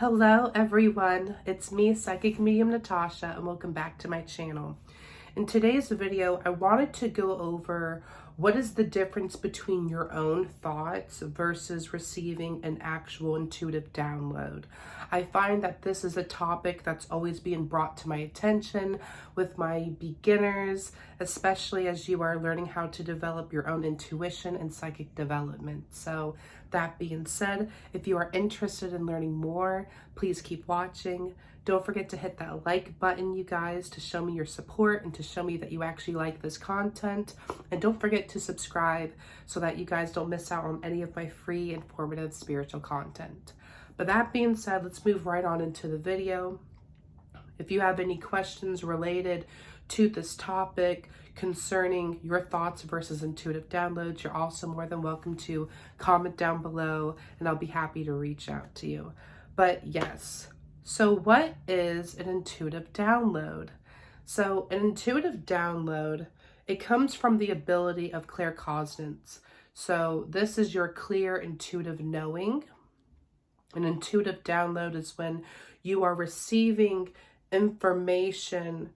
Hello everyone, it's me, Psychic Medium Natasha, and welcome back to my channel. In today's video, I wanted to go over what is the difference between your own thoughts versus receiving an actual intuitive download. I find that this is a topic that's always being brought to my attention with my beginners, especially as you are learning how to develop your own intuition and psychic development. So that being said, if you are interested in learning more, please keep watching. Don't forget to hit that like button, you guys, to show me your support and to show me that you actually like this content. And don't forget to subscribe so that you guys don't miss out on any of my free, informative, spiritual content. But that being said, let's move right on into the video. If you have any questions related to this topic concerning your thoughts versus intuitive downloads, you're also more than welcome to comment down below and I'll be happy to reach out to you. But yes, so what is an intuitive download? So an intuitive download, it comes from the ability of claircognizance. So this is your clear intuitive knowing. An intuitive download is when you are receiving information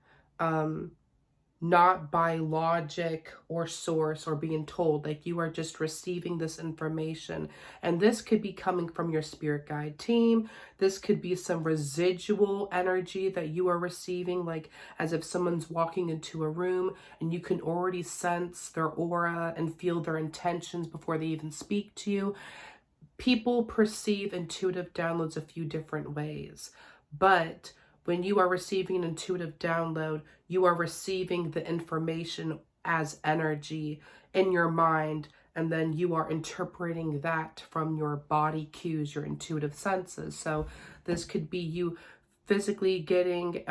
not by logic or source or being told, like you are just receiving this information. And this could be coming from your spirit guide team. This could be some residual energy that you are receiving, like as if someone's walking into a room and you can already sense their aura and feel their intentions before they even speak to you. People perceive intuitive downloads a few different ways, but when you are receiving an intuitive download, you are receiving the information as energy in your mind, and then you are interpreting that from your body cues, your intuitive senses. So this could be you physically getting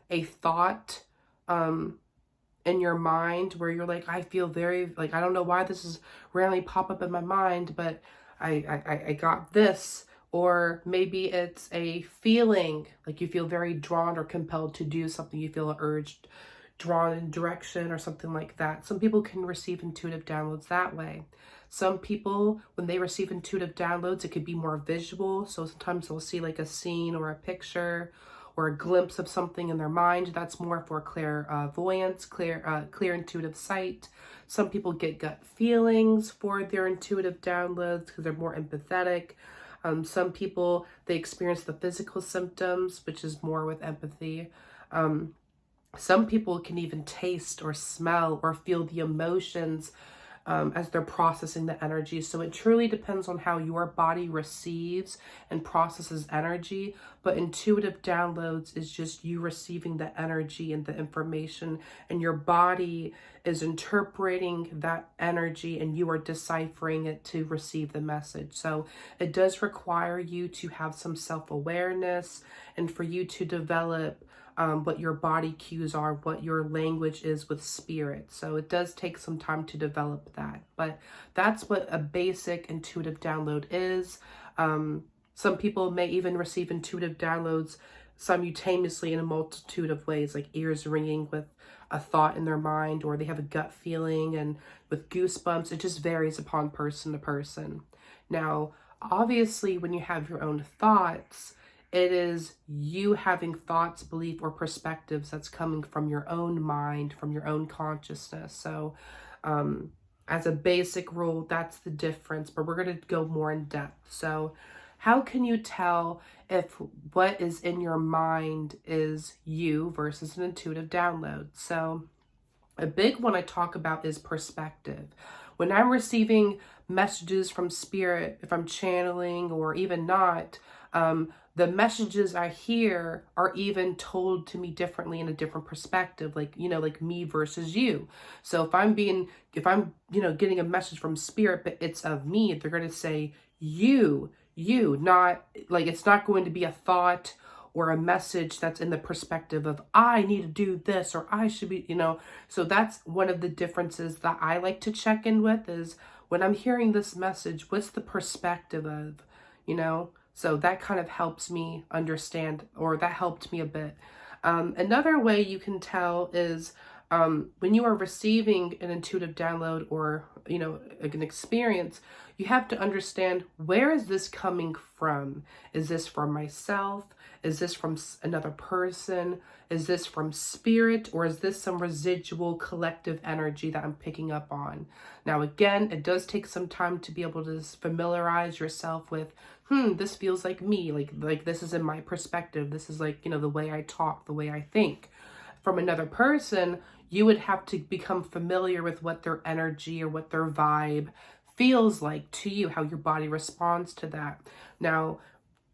a thought in your mind where you're like, I feel very, like, I don't know why this is randomly pop up in my mind, but I got this. Or maybe it's a feeling, like you feel very drawn or compelled to do something. You feel urged, drawn in direction or something like that. Some people can receive intuitive downloads that way. Some people, when they receive intuitive downloads, it could be more visual. So sometimes they'll see like a scene or a picture or a glimpse of something in their mind. That's more for clairvoyance, clear intuitive sight. Some people get gut feelings for their intuitive downloads because they're more empathetic. Some people, they experience the physical symptoms, which is more with empathy. Some people can even taste or smell or feel the emotions as they're processing the energy. So it truly depends on how your body receives and processes energy. But intuitive downloads is just you receiving the energy and the information, and your body is interpreting that energy and you are deciphering it to receive the message. So it does require you to have some self-awareness and for you to develop what your body cues are, what your language is with spirit. So it does take some time to develop that, but that's what a basic intuitive download is. Some people may even receive intuitive downloads simultaneously in a multitude of ways, like ears ringing with a thought in their mind, or they have a gut feeling and with goosebumps. It just varies upon person to person. Now, obviously, when you have your own thoughts, it is you having thoughts, belief, or perspectives that's coming from your own mind, from your own consciousness. So as a basic rule, that's the difference, but we're going to go more in depth. So how can you tell if what is in your mind is you versus an intuitive download? So a big one I talk about is perspective. When I'm receiving messages from spirit, if I'm channeling or even not, the messages I hear are even told to me differently in a different perspective, like, like me versus you. So if I'm getting a message from spirit, but it's of me, they're going to say you, not like, it's not going to be a thought or a message that's in the perspective of I need to do this or I should be, So that's one of the differences that I like to check in with is when I'm hearing this message, what's the perspective of, So that kind of helps me understand, or that helped me a bit. Another way you can tell is When you are receiving an intuitive download or, an experience, you have to understand, where is this coming from? Is this from myself? Is this from another person? Is this from spirit? Or is this some residual collective energy that I'm picking up on? Now, again, it does take some time to be able to familiarize yourself with, this feels like me. Like this is in my perspective. This is like, the way I talk, the way I think. From another person, you would have to become familiar with what their energy or what their vibe feels like to you, how your body responds to that. Now,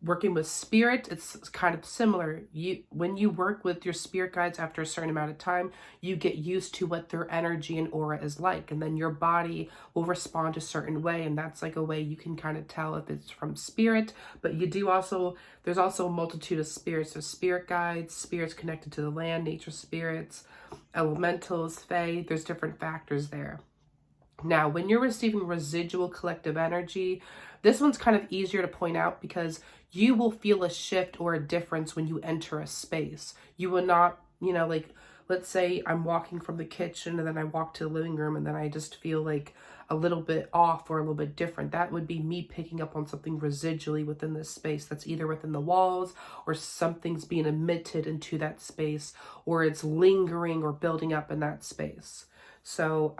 working with spirit, it's kind of similar. When you work with your spirit guides after a certain amount of time, you get used to what their energy and aura is like, and then your body will respond a certain way, and that's like a way you can kind of tell if it's from spirit. But there's also a multitude of spirits. There's spirit guides, spirits connected to the land, nature spirits, elementals, fae. There's different factors there. Now, when you're receiving residual collective energy, this one's kind of easier to point out because you will feel a shift or a difference when you enter a space. You will not, like, let's say I'm walking from the kitchen and then I walk to the living room and then I just feel like a little bit off or a little bit different. That would be me picking up on something residually within this space that's either within the walls or something's being emitted into that space, or it's lingering or building up in that space. So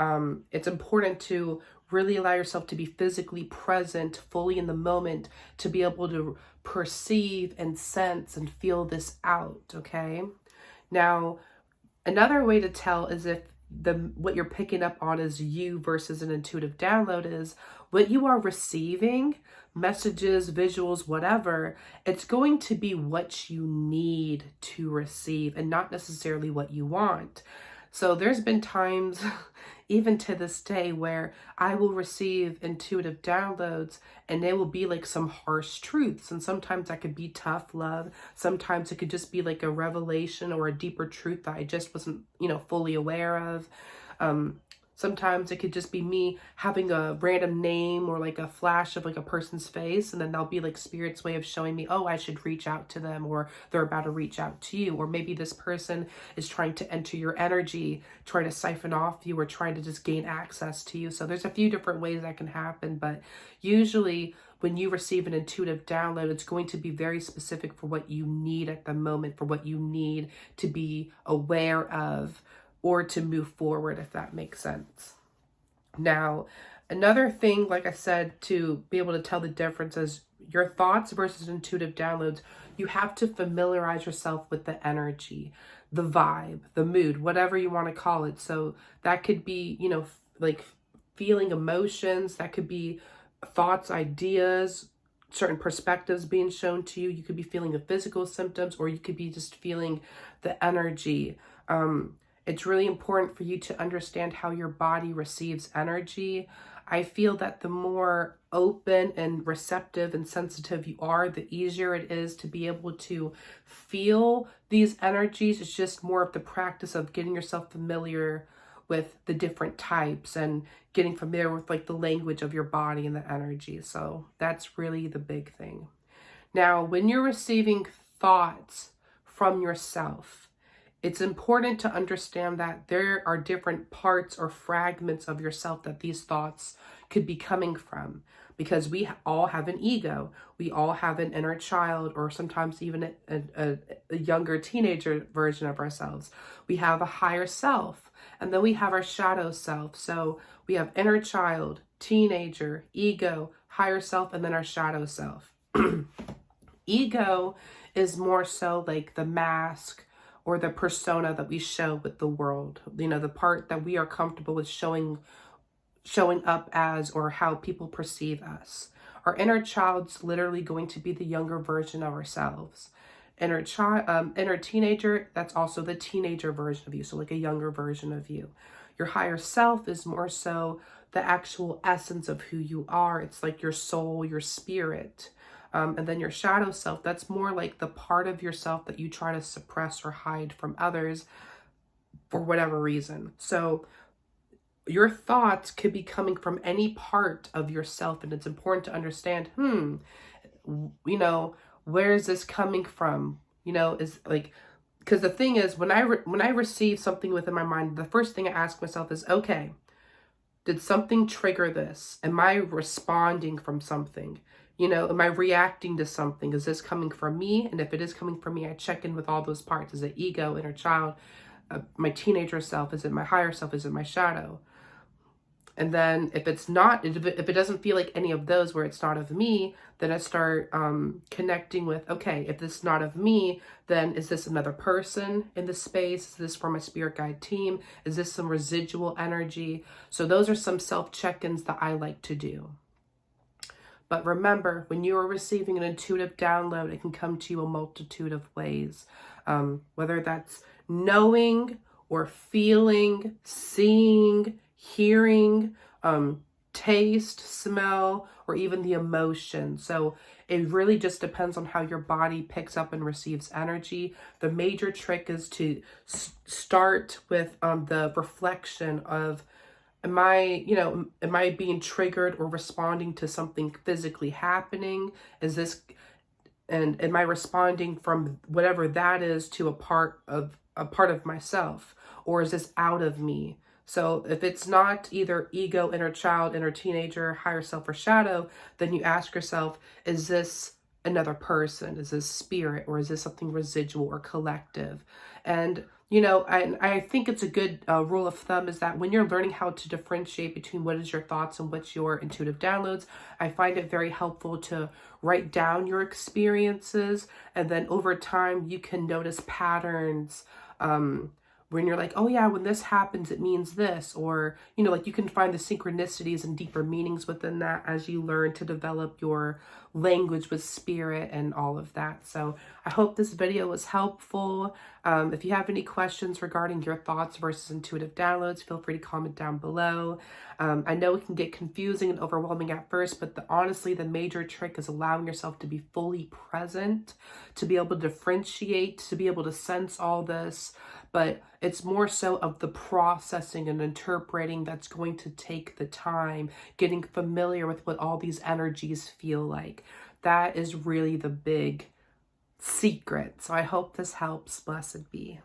it's important to really allow yourself to be physically present, fully in the moment, to be able to perceive and sense and feel this out, okay? Now, another way to tell is if what you're picking up on is you versus an intuitive download is what you are receiving, messages, visuals, whatever, it's going to be what you need to receive and not necessarily what you want. So there's been times, even to this day, where I will receive intuitive downloads and they will be like some harsh truths. And sometimes that could be tough love. Sometimes it could just be like a revelation or a deeper truth that I just wasn't, fully aware of. Sometimes it could just be me having a random name or like a flash of like a person's face, and then that'll be like spirit's way of showing me, oh, I should reach out to them, or they're about to reach out to you, or maybe this person is trying to enter your energy, trying to siphon off you, or trying to just gain access to you. So there's a few different ways that can happen, but usually when you receive an intuitive download, it's going to be very specific for what you need at the moment, for what you need to be aware of, or to move forward, if that makes sense. Now, another thing, like I said, to be able to tell the difference is your thoughts versus intuitive downloads. You have to familiarize yourself with the energy, the vibe, the mood, whatever you want to call it. So that could be, like feeling emotions, that could be thoughts, ideas, certain perspectives being shown to you. You could be feeling the physical symptoms, or you could be just feeling the energy. It's really important for you to understand how your body receives energy. I feel that the more open and receptive and sensitive you are, the easier it is to be able to feel these energies. It's just more of the practice of getting yourself familiar with the different types and getting familiar with like the language of your body and the energy. So that's really the big thing. Now, when you're receiving thoughts from yourself, it's important to understand that there are different parts or fragments of yourself that these thoughts could be coming from, because we all have an ego. We all have an inner child, or sometimes even a younger teenager version of ourselves. We have a higher self, and then we have our shadow self. So we have inner child, teenager, ego, higher self, and then our shadow self. Ego is more so like the mask or the persona that we show with the world, the part that we are comfortable with showing up as, or how people perceive us. Our inner child's literally going to be the younger version of ourselves. Inner teenager, that's also the teenager version of you, so like a younger version of you. Your higher self is more so the actual essence of who you are. It's like your soul, your spirit. And then your shadow self, that's more like the part of yourself that you try to suppress or hide from others for whatever reason. So your thoughts could be coming from any part of yourself, and it's important to understand, where is this coming from? Is like, because the thing is, when I receive something within my mind, the first thing I ask myself is, okay, did something trigger this? Am I responding from something? You know, am I reacting to something? Is this coming from me? And if it is coming from me, I check in with all those parts. Is it ego, inner child, my teenager self? Is it my higher self? Is it my shadow? And then if it's not, if it doesn't feel like any of those, where it's not of me, then I start connecting with, okay, if this is not of me, then is this another person in the space? Is this from my spirit guide team? Is this some residual energy? So those are some self check-ins that I like to do. But remember, when you are receiving an intuitive download, it can come to you a multitude of ways, whether that's knowing or feeling, seeing, hearing, taste, smell, or even the emotion. So it really just depends on how your body picks up and receives energy. The major trick is to start with the reflection of, am I being triggered or responding to something physically happening? And am I responding from whatever that is to a part of myself, or is this out of me? So if it's not either ego, inner child, inner teenager, higher self, or shadow, then you ask yourself, is this another person? Is this spirit? Or is this something residual or collective? And, I think it's a good rule of thumb is that when you're learning how to differentiate between what is your thoughts and what's your intuitive downloads, I find it very helpful to write down your experiences. And then over time, you can notice patterns, when you're like, oh yeah, when this happens, it means this, or, like you can find the synchronicities and deeper meanings within that as you learn to develop your language with spirit and all of that. So I hope this video was helpful. If you have any questions regarding your thoughts versus intuitive downloads, feel free to comment down below. I know it can get confusing and overwhelming at first, but honestly, the major trick is allowing yourself to be fully present, to be able to differentiate, to be able to sense all this. But it's more so of the processing and interpreting that's going to take the time, getting familiar with what all these energies feel like. That is really the big secret. So I hope this helps. Blessed be.